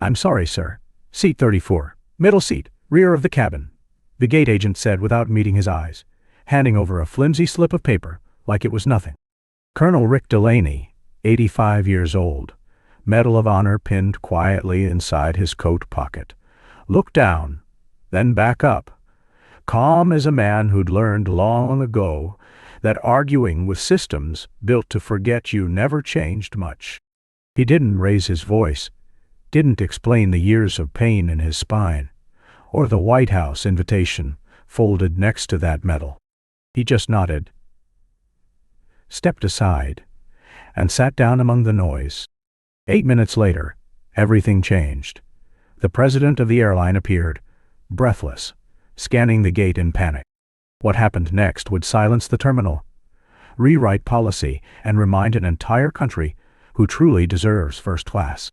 "I'm sorry, sir. Seat 34. Middle seat, rear of the cabin," the gate agent said without meeting his eyes, handing over a flimsy slip of paper like it was nothing. Colonel Rick Delaney, 85 years old, Medal of Honor pinned quietly inside his coat pocket, looked down, then back up, calm as a man who'd learned long ago that arguing with systems built to forget you never changed much. He didn't raise his voice, didn't explain the years of pain in his spine, or the White House invitation folded next to that medal. He just nodded, stepped aside, and sat down among the noise. 8 minutes later, everything changed. The president of the airline appeared, breathless, scanning the gate in panic. What happened next would silence the terminal, rewrite policy, and remind an entire country who truly deserves first class.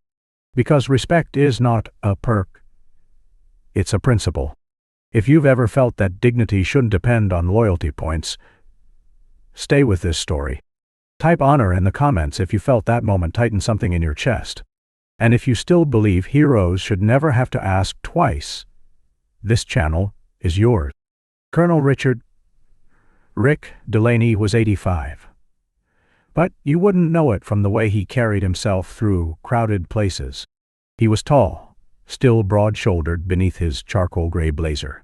Because respect is not a perk, it's a principle. If you've ever felt that dignity shouldn't depend on loyalty points, stay with this story. Type honor in the comments if you felt that moment tighten something in your chest. And if you still believe heroes should never have to ask twice, this channel is yours. Colonel Rick Delaney was 85. But you wouldn't know it from the way he carried himself through crowded places. He was tall, still broad-shouldered beneath his charcoal gray blazer,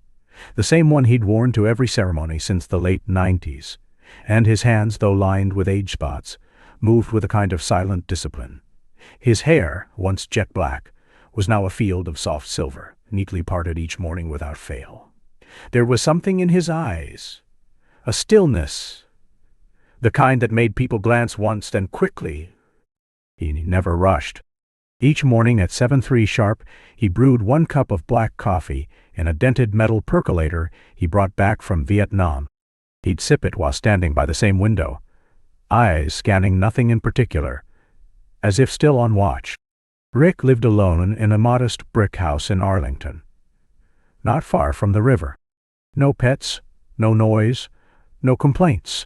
the same one he'd worn to every ceremony since the late 90s, and his hands, though lined with age spots, moved with a kind of silent discipline. His hair, once jet black, was now a field of soft silver, neatly parted each morning without fail. There was something in his eyes, a stillness, the kind that made people glance once, then quickly. He never rushed. Each morning at 7:03 sharp, he brewed 1 cup of black coffee in a dented metal percolator he brought back from Vietnam. He'd sip it while standing by the same window, eyes scanning nothing in particular, as if still on watch. Rick lived alone in a modest brick house in Arlington, not far from the river. No pets, no noise, no complaints.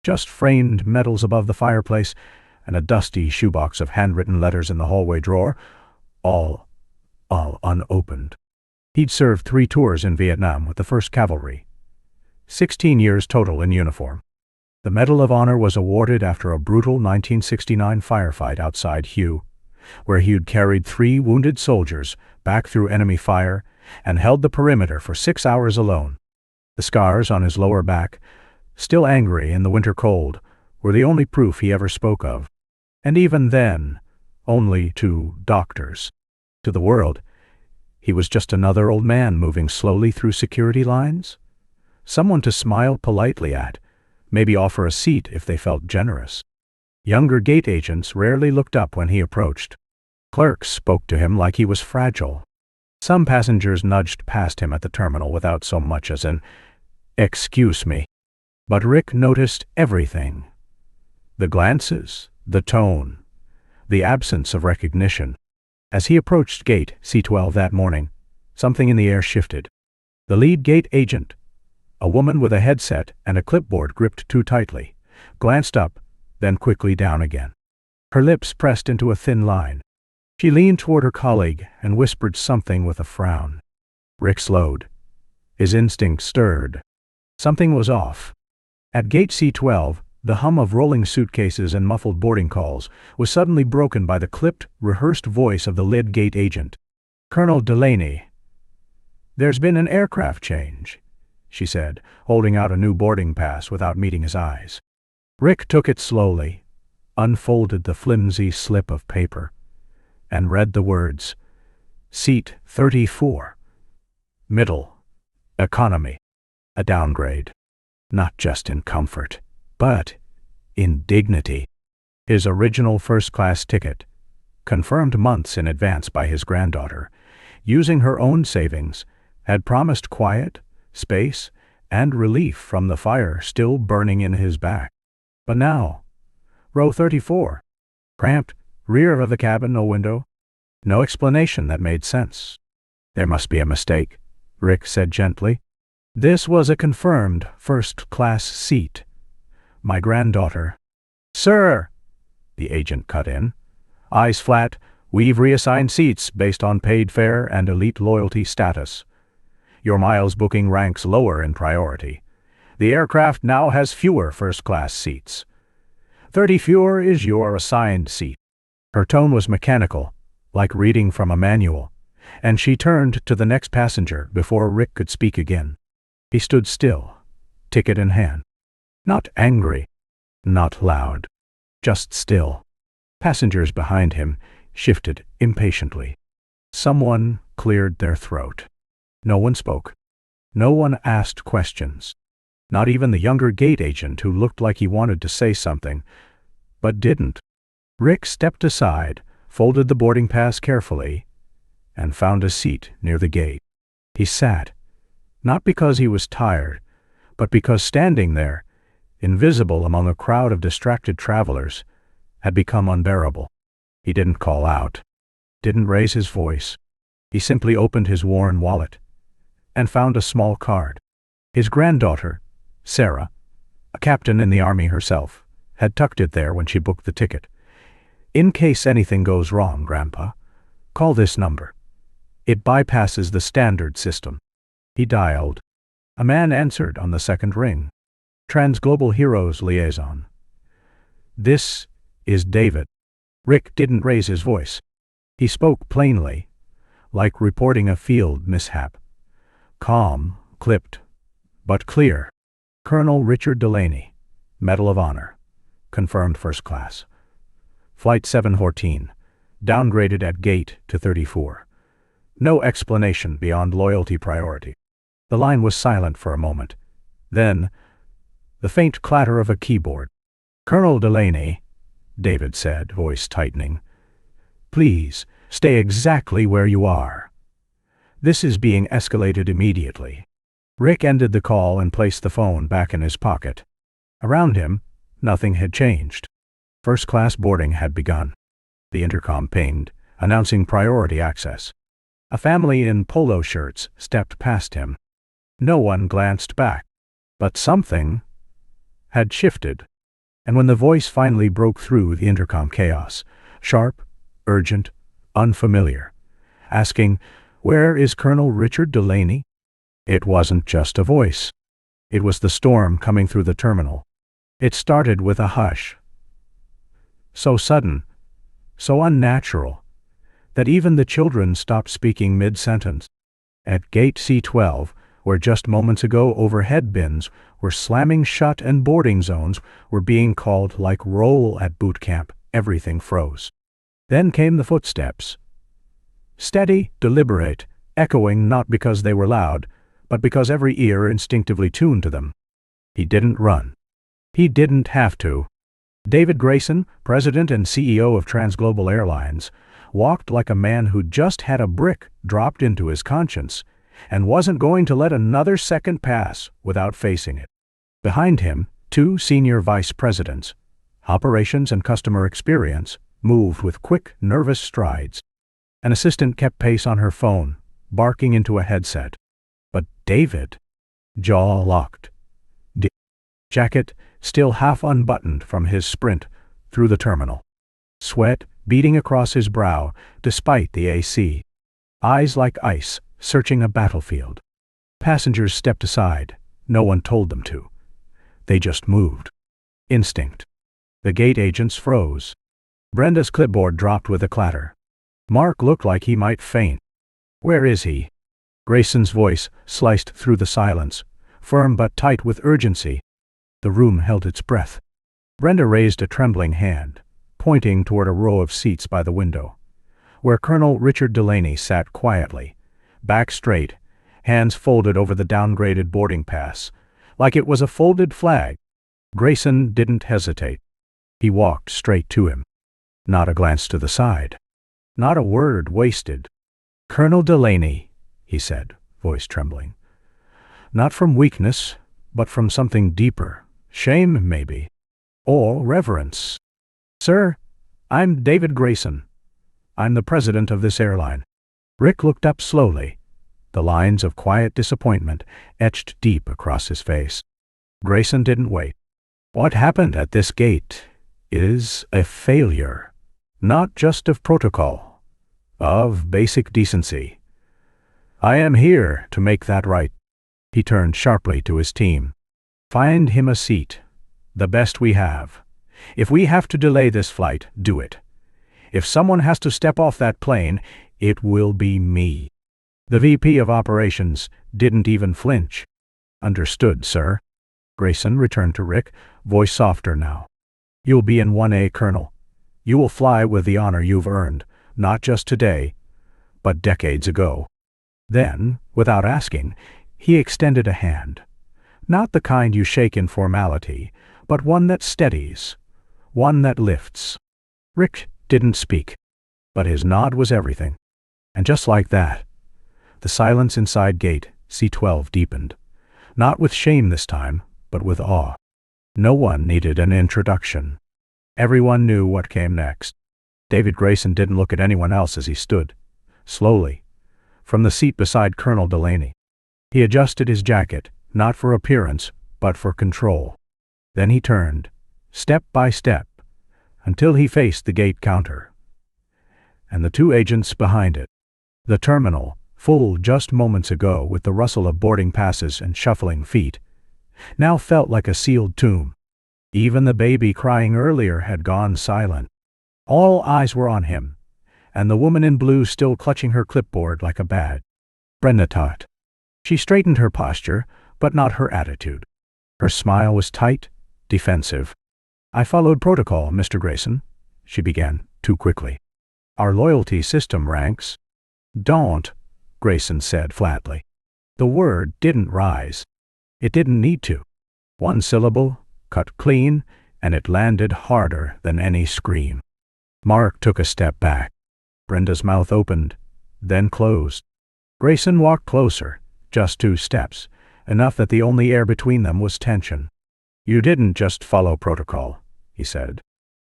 Just framed medals above the fireplace and a dusty shoebox of handwritten letters in the hallway drawer, all unopened. He'd served 3 tours in Vietnam with the 1st Cavalry, 16 years total in uniform. The Medal of Honor was awarded after a brutal 1969 firefight outside Hue, where he'd carried 3 wounded soldiers back through enemy fire and held the perimeter for 6 hours alone. The scars on his lower back, still angry in the winter cold, were the only proof he ever spoke of. And even then, only to doctors. To the world, he was just another old man moving slowly through security lines. Someone to smile politely at, maybe offer a seat if they felt generous. Younger gate agents rarely looked up when he approached. Clerks spoke to him like he was fragile. Some passengers nudged past him at the terminal without so much as an "excuse me." But Rick noticed everything. The glances, the tone, the absence of recognition. As he approached gate C12 that morning, something in the air shifted. The lead gate agent, a woman with a headset and a clipboard gripped too tightly, glanced up, then quickly down again. Her lips pressed into a thin line. She leaned toward her colleague and whispered something with a frown. Rick slowed. His instinct stirred. Something was off. At gate C12, the hum of rolling suitcases and muffled boarding calls was suddenly broken by the clipped, rehearsed voice of the lead gate agent. "Colonel Delaney, there's been an aircraft change," she said, holding out a new boarding pass without meeting his eyes. Rick took it slowly, unfolded the flimsy slip of paper, and read the words, "Seat 34. Middle. Economy. A downgrade. Not just in comfort, but in dignity." His original first-class ticket, confirmed months in advance by his granddaughter, using her own savings, had promised quiet, space, and relief from the fire still burning in his back. But now, row 34, cramped, rear of the cabin, no window, no explanation that made sense. "There must be a mistake," Rick said gently. "This was a confirmed first-class seat. My granddaughter—" "Sir!" the agent cut in, eyes flat, We've reassigned seats based on paid fare and elite loyalty status. Your miles booking ranks lower in priority. The aircraft now has fewer first-class seats. 30 fewer is your assigned seat." Her tone was mechanical, like reading from a manual, and she turned to the next passenger before Rick could speak again. He stood still, ticket in hand. Not angry, not loud, just still. Passengers behind him shifted impatiently. Someone cleared their throat. No one spoke. No one asked questions. Not even the younger gate agent who looked like he wanted to say something, but didn't. Rick stepped aside, folded the boarding pass carefully, and found a seat near the gate. He sat, not because he was tired, but because standing there, invisible among a crowd of distracted travelers, had become unbearable. He didn't call out, didn't raise his voice. He simply opened his worn wallet and found a small card. His granddaughter, Sarah, a captain in the army herself, had tucked it there when she booked the ticket. "In case anything goes wrong, Grandpa, call this number. It bypasses the standard system." He dialed. A man answered on the second ring. Transglobal Heroes Liaison. "This is David." Rick didn't raise his voice. He spoke plainly, like reporting a field mishap. Calm, clipped, but clear. "Colonel Richard Delaney, Medal of Honor. Confirmed first class. Flight 714, downgraded at gate to 34. No explanation beyond loyalty priority." The line was silent for a moment. Then, the faint clatter of a keyboard. "Colonel Delaney," David said, voice tightening, "please stay exactly where you are. This is being escalated immediately." Rick ended the call and placed the phone back in his pocket. Around him, nothing had changed. First-class boarding had begun. The intercom pinged, announcing priority access. A family in polo shirts stepped past him. No one glanced back. But something had shifted. And when the voice finally broke through the intercom chaos, sharp, urgent, unfamiliar, asking, "Where is Colonel Richard Delaney?" It wasn't just a voice. It was the storm coming through the terminal. It started with a hush. So sudden, so unnatural, that even the children stopped speaking mid-sentence. At gate C12, where just moments ago overhead bins were slamming shut and boarding zones were being called like roll at boot camp, everything froze. Then came the footsteps. Steady, deliberate, echoing not because they were loud, but because every ear instinctively tuned to them. He didn't run. He didn't have to. David Grayson, president and CEO of Transglobal Airlines, walked like a man who'd just had a brick dropped into his conscience and wasn't going to let another second pass without facing it. Behind him, two senior vice presidents, operations and customer experience, moved with quick, nervous strides. An assistant kept pace on her phone, barking into a headset. But David, jaw locked, jacket still half unbuttoned from his sprint through the terminal. Sweat beading across his brow despite the AC. Eyes like ice, searching a battlefield. Passengers stepped aside. No one told them to. They just moved. Instinct. The gate agents froze. Brenda's clipboard dropped with a clatter. Mark looked like he might faint. "Where is he?" Grayson's voice sliced through the silence, firm but tight with urgency. The room held its breath. Brenda raised a trembling hand, pointing toward a row of seats by the window, where Colonel Richard Delaney sat quietly, back straight, hands folded over the downgraded boarding pass, like it was a folded flag. Grayson didn't hesitate. He walked straight to him. Not a glance to the side. Not a word wasted. "Colonel Delaney," he said, voice trembling. Not from weakness, but from something deeper. Shame, maybe. Or reverence. "Sir, I'm David Grayson. I'm the president of this airline." Rick looked up slowly, the lines of quiet disappointment etched deep across his face. Grayson didn't wait. "What happened at this gate is a failure, not just of protocol, of basic decency. I am here to make that right. He turned sharply to his team. Find him a seat, the best we have. If we have to delay this flight, do it. If someone has to step off that plane, it will be me. The VP of Operations didn't even flinch. Understood, sir. Grayson returned to Rick, voice softer now. You'll be in 1A, Colonel. You will fly with the honor you've earned, not just today, but decades ago. Then, without asking, he extended a hand. Not the kind you shake in formality, but one that steadies, one that lifts. Rick didn't speak, but his nod was everything. And just like that, the silence inside gate C-12 deepened. Not with shame this time, but with awe. No one needed an introduction. Everyone knew what came next. David Grayson didn't look at anyone else as he stood, slowly, from the seat beside Colonel Delaney. He adjusted his jacket, not for appearance, but for control. Then he turned, step by step, until he faced the gate counter. And the two agents behind it. The terminal, full just moments ago with the rustle of boarding passes and shuffling feet, now felt like a sealed tomb. Even the baby crying earlier had gone silent. All eyes were on him, and the woman in blue still clutching her clipboard like a badge. Brenda thought. She straightened her posture, but not her attitude. Her smile was tight, defensive. I followed protocol, Mr. Grayson, she began, too quickly. Our loyalty system ranks. Don't, Grayson said flatly. The word didn't rise. It didn't need to. One syllable, cut clean, and it landed harder than any scream. Mark took a step back. Brenda's mouth opened, then closed. Grayson walked closer, just 2 steps, enough that the only air between them was tension. You didn't just follow protocol, he said.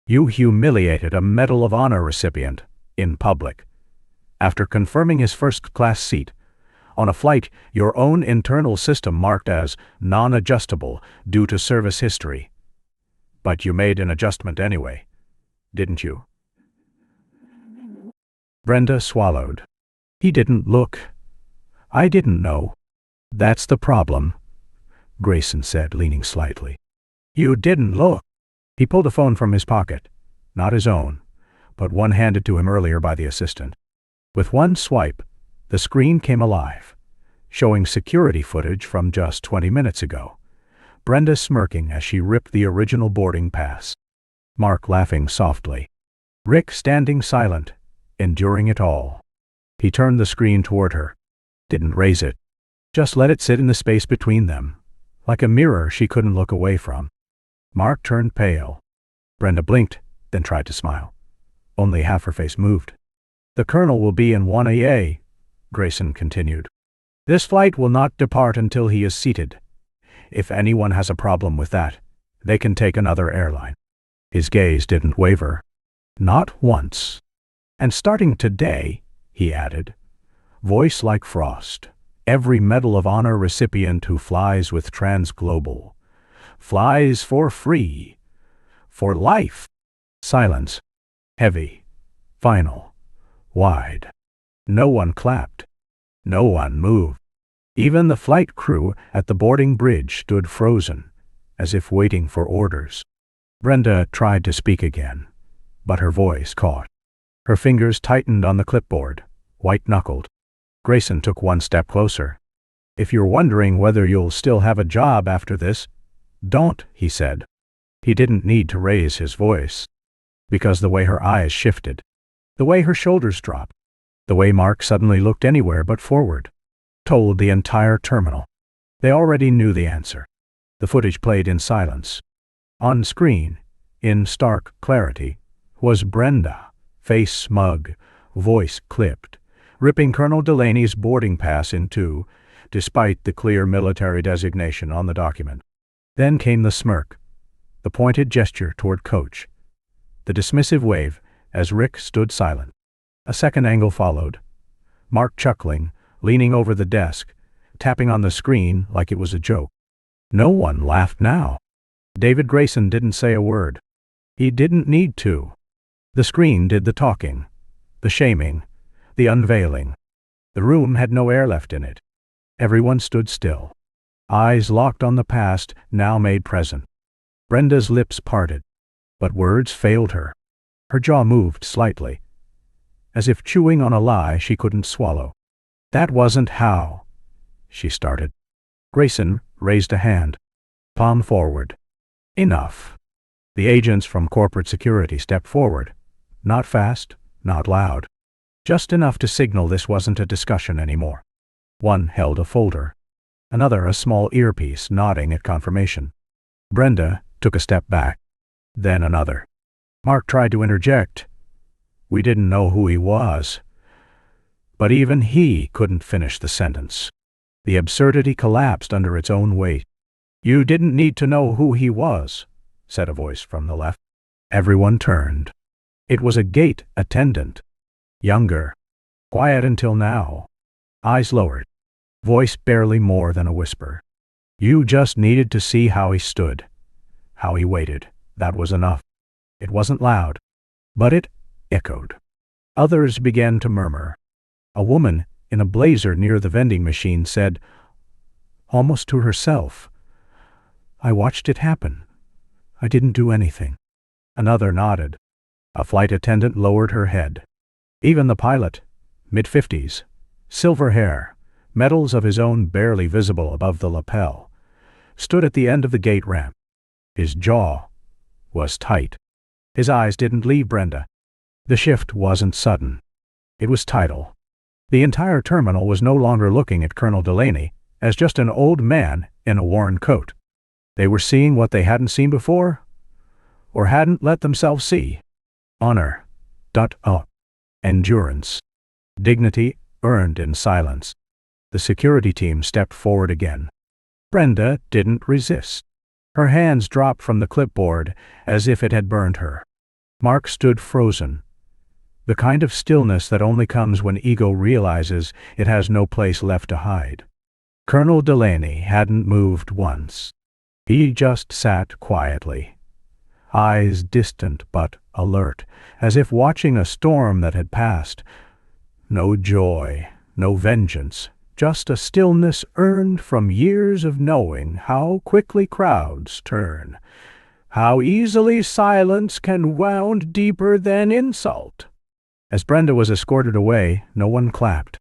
You humiliated a Medal of Honor recipient, in public. After confirming his first-class seat, on a flight your own internal system marked as non-adjustable due to service history. But you made an adjustment anyway, didn't you? Brenda swallowed. He didn't look. I didn't know. That's the problem, Grayson said, leaning slightly. You didn't look. He pulled a phone from his pocket, not his own, but one handed to him earlier by the assistant. With one swipe, the screen came alive, showing security footage from just 20 minutes ago. Brenda smirking as she ripped the original boarding pass. Mark laughing softly. Rick standing silent, enduring it all. He turned the screen toward her. Didn't raise it. Just let it sit in the space between them, like a mirror she couldn't look away from. Mark turned pale. Brenda blinked, then tried to smile. Only half her face moved. The colonel will be in 1A, Grayson continued. This flight will not depart until he is seated. If anyone has a problem with that, they can take another airline. His gaze didn't waver. Not once. And starting today, he added, voice like frost, every Medal of Honor recipient who flies with Transglobal flies for free, for life. Silence. Heavy. Final. Wide. No one clapped. No one moved. Even the flight crew at the boarding bridge stood frozen, as if waiting for orders. Brenda tried to speak again, but her voice caught. Her fingers tightened on the clipboard, white-knuckled. Grayson took one step closer. If you're wondering whether you'll still have a job after this, don't, he said. He didn't need to raise his voice, because the way her eyes shifted, the way her shoulders dropped, the way Mark suddenly looked anywhere but forward, told the entire terminal. They already knew the answer. The footage played in silence. On screen, in stark clarity, was Brenda, face smug, voice clipped, ripping Colonel Delaney's boarding pass in two, despite the clear military designation on the document. Then came the smirk, the pointed gesture toward Coach, the dismissive wave as Rick stood silent. A second angle followed. Mark chuckling, leaning over the desk, tapping on the screen like it was a joke. No one laughed now. David Grayson didn't say a word. He didn't need to. The screen did the talking, the shaming, The unveiling. The room had no air left in it. Everyone stood still. Eyes locked on the past, now made present. Brenda's lips parted, but words failed her. Her jaw moved slightly, as if chewing on a lie she couldn't swallow. "That wasn't how," she started. Grayson raised a hand, palm forward. "Enough." The agents from corporate security stepped forward, not fast, not loud, just enough to signal this wasn't a discussion anymore. One held a folder, another a small earpiece, nodding at confirmation. Brenda took a step back, then another. Mark tried to interject. "We didn't know who he was." But even he couldn't finish the sentence. The absurdity collapsed under its own weight. "You didn't need to know who he was," said a voice from the left. Everyone turned. It was a gate attendant. Younger. Quiet until now. Eyes lowered. Voice barely more than a whisper. "You just needed to see how he stood. How he waited. That was enough." It wasn't loud, but it echoed. Others began to murmur. A woman in a blazer near the vending machine said, almost to herself, "I watched it happen. I didn't do anything." Another nodded. A flight attendant lowered her head. Even the pilot, mid-50s, silver hair, medals of his own barely visible above the lapel, stood at the end of the gate ramp. His jaw was tight. His eyes didn't leave Brenda. The shift wasn't sudden. It was tidal. The entire terminal was no longer looking at Colonel Delaney as just an old man in a worn coat. They were seeing what they hadn't seen before, or hadn't let themselves see. Honor. Endurance. Dignity earned in silence. The security team stepped forward again. Brenda didn't resist. Her hands dropped from the clipboard as if it had burned her. Mark stood frozen. The kind of stillness that only comes when ego realizes it has no place left to hide. Colonel Delaney hadn't moved once. He just sat quietly, eyes distant but alert, as if watching a storm that had passed. No joy, no vengeance, just a stillness earned from years of knowing how quickly crowds turn, how easily silence can wound deeper than insult. As Brenda was escorted away, no one clapped.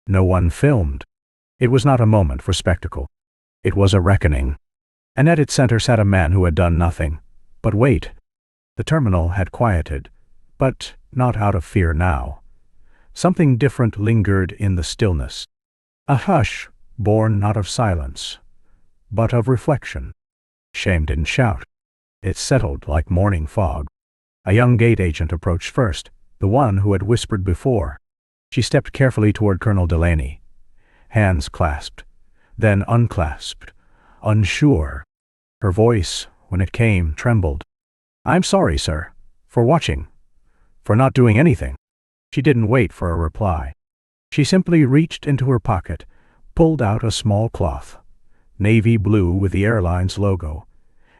No one filmed. It was not a moment for spectacle. It was a reckoning. And at its center sat a man who had done nothing. But wait. The terminal had quieted, but not out of fear now. Something different lingered in the stillness. A hush born not of silence, but of reflection. Shame didn't shout. It settled like morning fog. A young gate agent approached first, the one who had whispered before. She stepped carefully toward Colonel Delaney. Hands clasped, then unclasped, unsure. Her voice, when it came, trembled. "I'm sorry, sir, for watching, for not doing anything." She didn't wait for a reply. She simply reached into her pocket, pulled out a small cloth, navy blue with the airline's logo,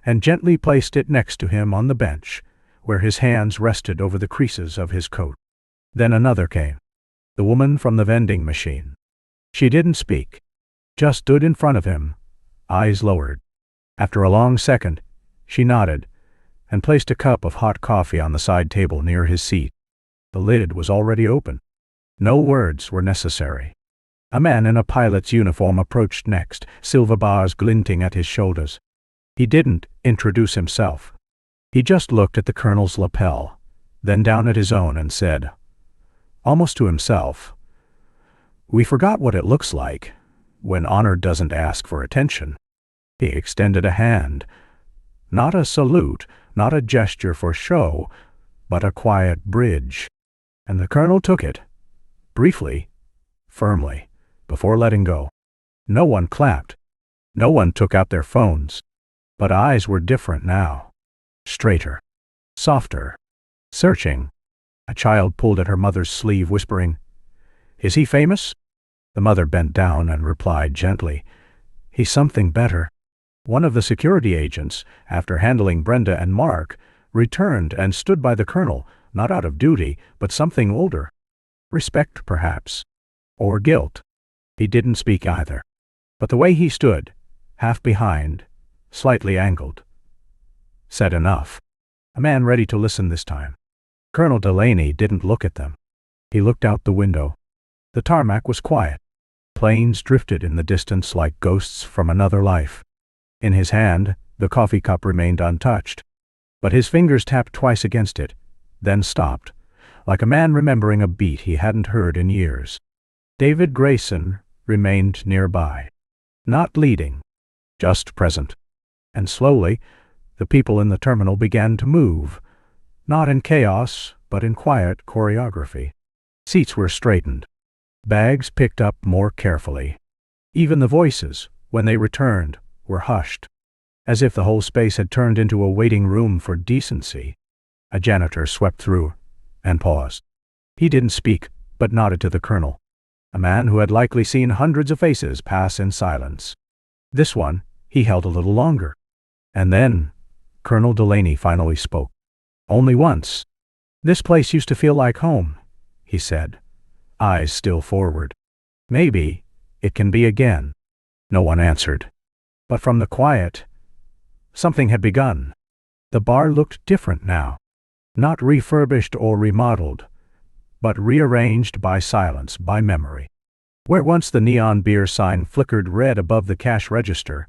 and gently placed it next to him on the bench, where his hands rested over the creases of his coat. Then another came, the woman from the vending machine. She didn't speak, just stood in front of him, eyes lowered. After a long second, she nodded and placed a cup of hot coffee on the side table near his seat. The lid was already open. No words were necessary. A man in a pilot's uniform approached next, silver bars glinting at his shoulders. He didn't introduce himself. He just looked at the colonel's lapel, then down at his own and said, almost to himself, "We forgot what it looks like when honor doesn't ask for attention." He extended a hand. Not a salute, not a gesture for show, but a quiet bridge. And the colonel took it, briefly, firmly, before letting go. No one clapped. No one took out their phones. But eyes were different now. Straighter, softer, searching. A child pulled at her mother's sleeve, whispering, "Is he famous?" The mother bent down and replied gently, "He's something better." One of the security agents, after handling Brenda and Mark, returned and stood by the colonel, not out of duty, but something older. Respect, perhaps. Or guilt. He didn't speak either. But the way he stood, half behind, slightly angled, said enough. A man ready to listen this time. Colonel Delaney didn't look at them. He looked out the window. The tarmac was quiet. Planes drifted in the distance like ghosts from another life. In his hand, the coffee cup remained untouched. But his fingers tapped twice against it, then stopped, like a man remembering a beat he hadn't heard in years. David Grayson remained nearby. Not leading, just present. And slowly, the people in the terminal began to move, not in chaos, but in quiet choreography. Seats were straightened. Bags picked up more carefully. Even the voices, when they returned, were hushed, as if the whole space had turned into a waiting room for decency. A janitor swept through and paused. He didn't speak, but nodded to the colonel, a man who had likely seen hundreds of faces pass in silence. This one he held a little longer. And then Colonel Delaney finally spoke. Only once. "This place used to feel like home," he said, eyes still forward. "Maybe it can be again." No one answered. But from the quiet, something had begun. The bar looked different now. Not refurbished or remodeled, but rearranged by silence, by memory. Where once the neon beer sign flickered red above the cash register,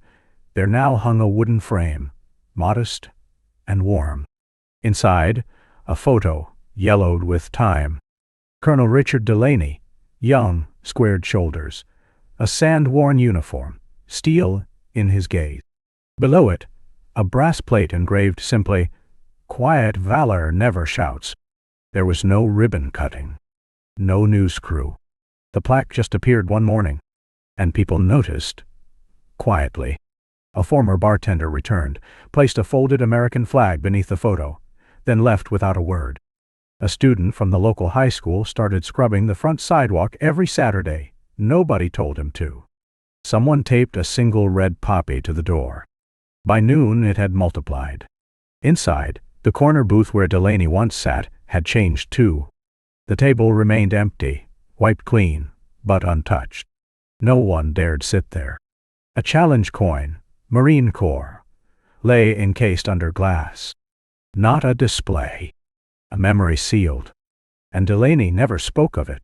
there now hung a wooden frame, modest and warm. Inside, a photo, yellowed with time. Colonel Richard Delaney, young, squared shoulders, a sand-worn uniform, steel in his gaze. Below it, a brass plate engraved simply, "Quiet valor never shouts." There was no ribbon cutting, no news crew. The plaque just appeared one morning, and people noticed, quietly. A former bartender returned, placed a folded American flag beneath the photo, then left without a word. A student from the local high school started scrubbing the front sidewalk every Saturday. Nobody told him to. Someone taped a single red poppy to the door. By noon it had multiplied. Inside, the corner booth where Delaney once sat had changed too. The table remained empty, wiped clean, but untouched. No one dared sit there. A challenge coin, Marine Corps, lay encased under glass. Not a display. A memory sealed. And Delaney never spoke of it.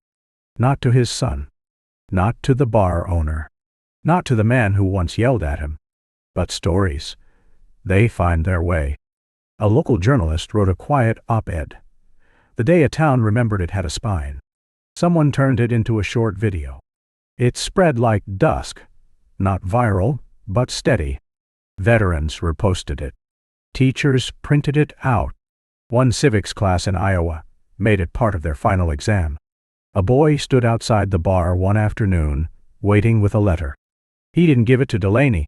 Not to his son. Not to the bar owner. Not to the man who once yelled at him. But stories. They find their way. A local journalist wrote a quiet op-ed. The day a town remembered it had a spine. Someone turned it into a short video. It spread like dusk. Not viral, but steady. Veterans reposted it. Teachers printed it out. One civics class in Iowa made it part of their final exam. A boy stood outside the bar one afternoon, waiting with a letter. He didn't give it to Delaney.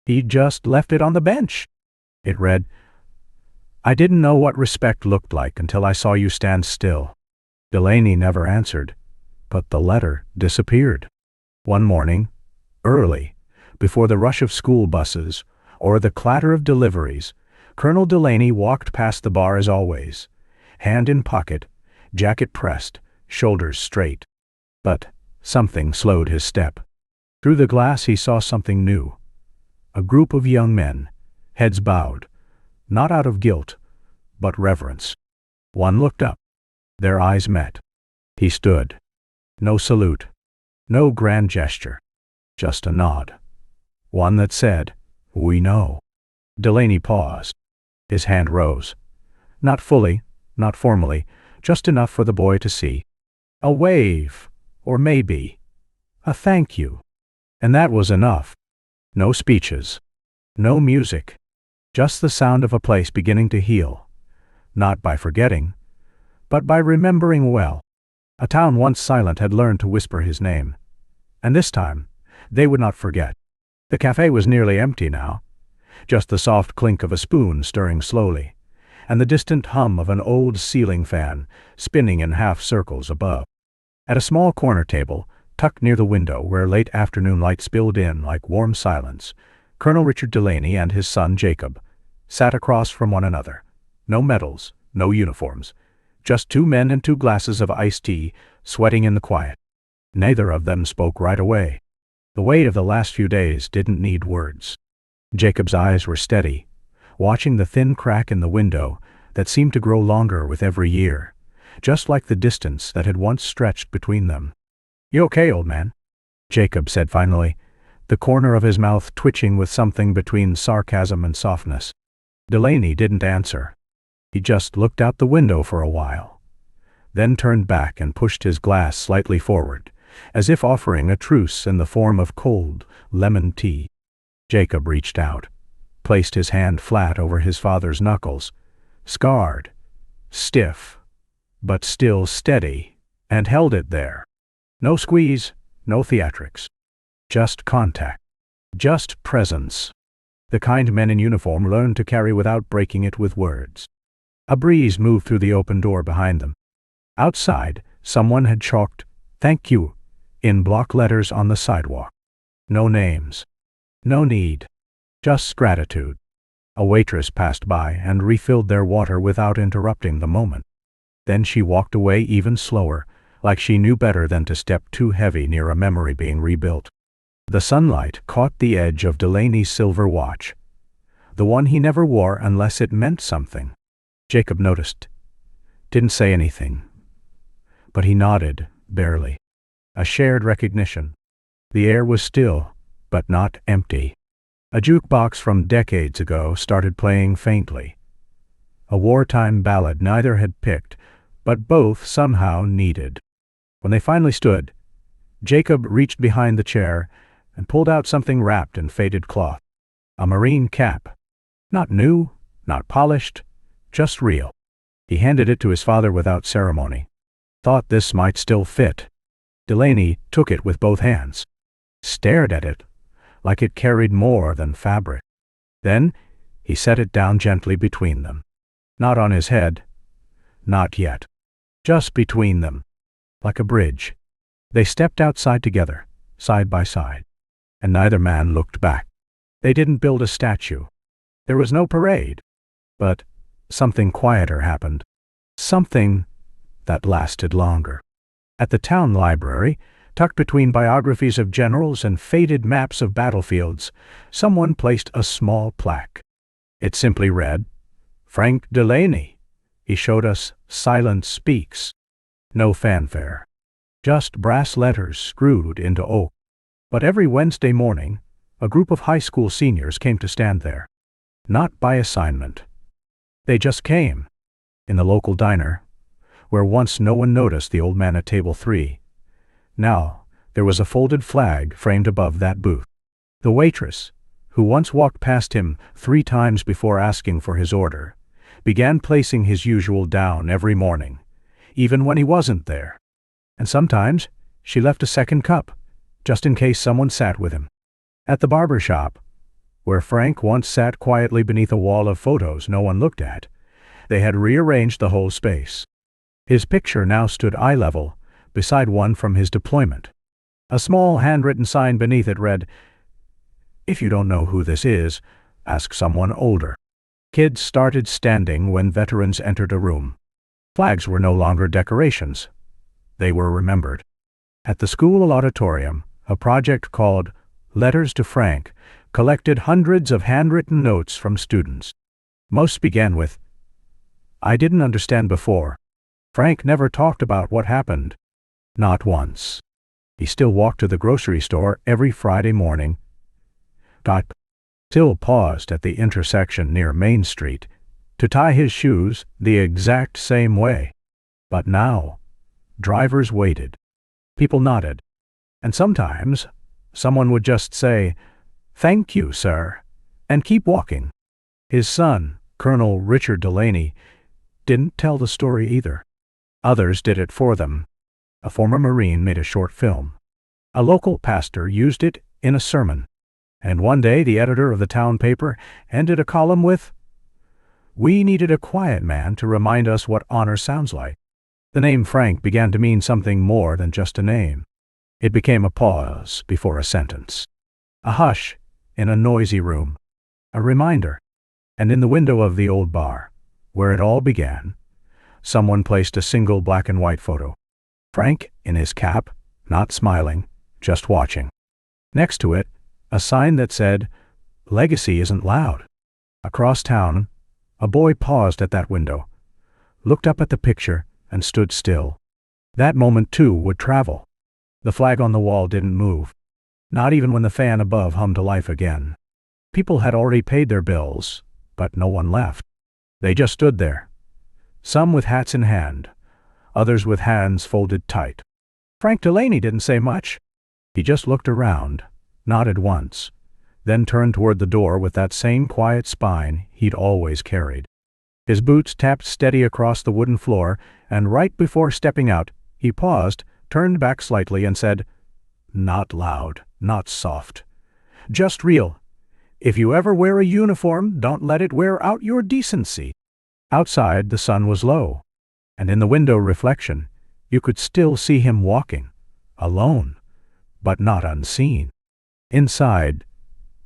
He just left it on the bench. It read, "I didn't know what respect looked like until I saw you stand still." Delaney never answered, but the letter disappeared. One morning, early, before the rush of school buses or the clatter of deliveries, Colonel Delaney walked past the bar as always, hand in pocket, jacket pressed, shoulders straight. But something slowed his step. Through the glass he saw something new. A group of young men, heads bowed, not out of guilt, but reverence. One looked up. Their eyes met. He stood. No salute. No grand gesture. Just a nod. One that said, "We know." Delaney paused. His hand rose. Not fully, not formally, just enough for the boy to see. A wave, or maybe a thank you. And that was enough. No speeches. No music. Just the sound of a place beginning to heal. Not by forgetting, but by remembering well. A town once silent had learned to whisper his name. And this time, they would not forget. The cafe was nearly empty now. Just the soft clink of a spoon stirring slowly, and the distant hum of an old ceiling fan spinning in half circles above. At a small corner table, tucked near the window where late afternoon light spilled in like warm silence, Colonel Richard Delaney and his son Jacob sat across from one another. No medals, no uniforms, just two men and two glasses of iced tea sweating in the quiet. Neither of them spoke right away. The weight of the last few days didn't need words. Jacob's eyes were steady, watching the thin crack in the window that seemed to grow longer with every year, just like the distance that had once stretched between them. "You okay, old man?" Jacob said finally, the corner of his mouth twitching with something between sarcasm and softness. Delaney didn't answer. He just looked out the window for a while, then turned back and pushed his glass slightly forward, as if offering a truce in the form of cold lemon tea. Jacob reached out, placed his hand flat over his father's knuckles, scarred, stiff, but still steady, and held it there. No squeeze, no theatrics. Just contact. Just presence. The kind men in uniform learn to carry without breaking it with words. A breeze moved through the open door behind them. Outside, someone had chalked, "Thank you," in block letters on the sidewalk. No names. No need. Just gratitude. A waitress passed by and refilled their water without interrupting the moment. Then she walked away even slower, like she knew better than to step too heavy near a memory being rebuilt. The sunlight caught the edge of Delaney's silver watch, the one he never wore unless it meant something. Jacob noticed. Didn't say anything. But he nodded, barely. A shared recognition. The air was still, but not empty. A jukebox from decades ago started playing faintly. A wartime ballad neither had picked, but both somehow needed. When they finally stood, Jacob reached behind the chair and pulled out something wrapped in faded cloth. A marine cap. Not new, not polished, just real. He handed it to his father without ceremony. Thought this might still fit. Delaney took it with both hands, stared at it, like it carried more than fabric. Then he set it down gently between them. Not on his head. Not yet. Just between them. Like a bridge. They stepped outside together, side by side. And neither man looked back. They didn't build a statue. There was no parade. But something quieter happened. Something that lasted longer. At the town library, tucked between biographies of generals and faded maps of battlefields, someone placed a small plaque. It simply read, "Frank Delaney. He showed us Silence Speaks." No fanfare. Just brass letters screwed into oak. But every Wednesday morning, a group of high school seniors came to stand there. Not by assignment. They just came. In the local diner, where once no one noticed the old man at table 3. Now, there was a folded flag framed above that booth. The waitress, who once walked past him 3 times before asking for his order, began placing his usual down every morning, even when he wasn't there. And sometimes she left a second cup, just in case someone sat with him. At the barber shop, where Frank once sat quietly beneath a wall of photos no one looked at, they had rearranged the whole space. His picture now stood eye level, beside one from his deployment. A small handwritten sign beneath it read, "If you don't know who this is, ask someone older." Kids started standing when veterans entered a room. Flags were no longer decorations. They were remembered. At the school auditorium, a project called Letters to Frank collected hundreds of handwritten notes from students. Most began with, "I didn't understand before." Frank never talked about what happened. Not once. He still walked to the grocery store every Friday morning. Still paused at the intersection near Main Street to tie his shoes the exact same way. But now, drivers waited. People nodded. And sometimes, someone would just say, "Thank you, sir," and keep walking. His son, Colonel Richard Delaney, didn't tell the story either. Others did it for them. A former Marine made a short film. A local pastor used it in a sermon. And one day the editor of the town paper ended a column with, "We needed a quiet man to remind us what honor sounds like." The name Frank began to mean something more than just a name. It became a pause before a sentence. A hush in a noisy room. A reminder. And in the window of the old bar, where it all began, someone placed a single black and white photo. Frank, in his cap, not smiling, just watching. Next to it, a sign that said, "Legacy isn't loud." Across town, a boy paused at that window, looked up at the picture, and stood still. That moment, too, would travel. The flag on the wall didn't move, not even when the fan above hummed to life again. People had already paid their bills, but no one left. They just stood there, some with hats in hand, others with hands folded tight. Frank Delaney didn't say much. He just looked around, nodded once, then turned toward the door with that same quiet spine he'd always carried. His boots tapped steady across the wooden floor, and right before stepping out, he paused, turned back slightly, and said, "Not loud, not soft. Just real. If you ever wear a uniform, don't let it wear out your decency." Outside, the sun was low, and in the window reflection, you could still see him walking, alone, but not unseen. Inside,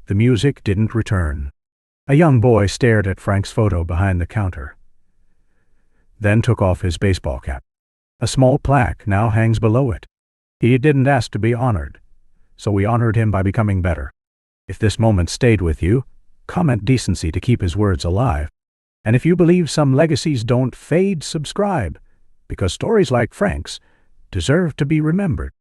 the music didn't return. A young boy stared at Frank's photo behind the counter, then took off his baseball cap. A small plaque now hangs below it. He didn't ask to be honored, so we honored him by becoming better. If this moment stayed with you, comment decency to keep his words alive. And if you believe some legacies don't fade, subscribe, because stories like Frank's deserve to be remembered.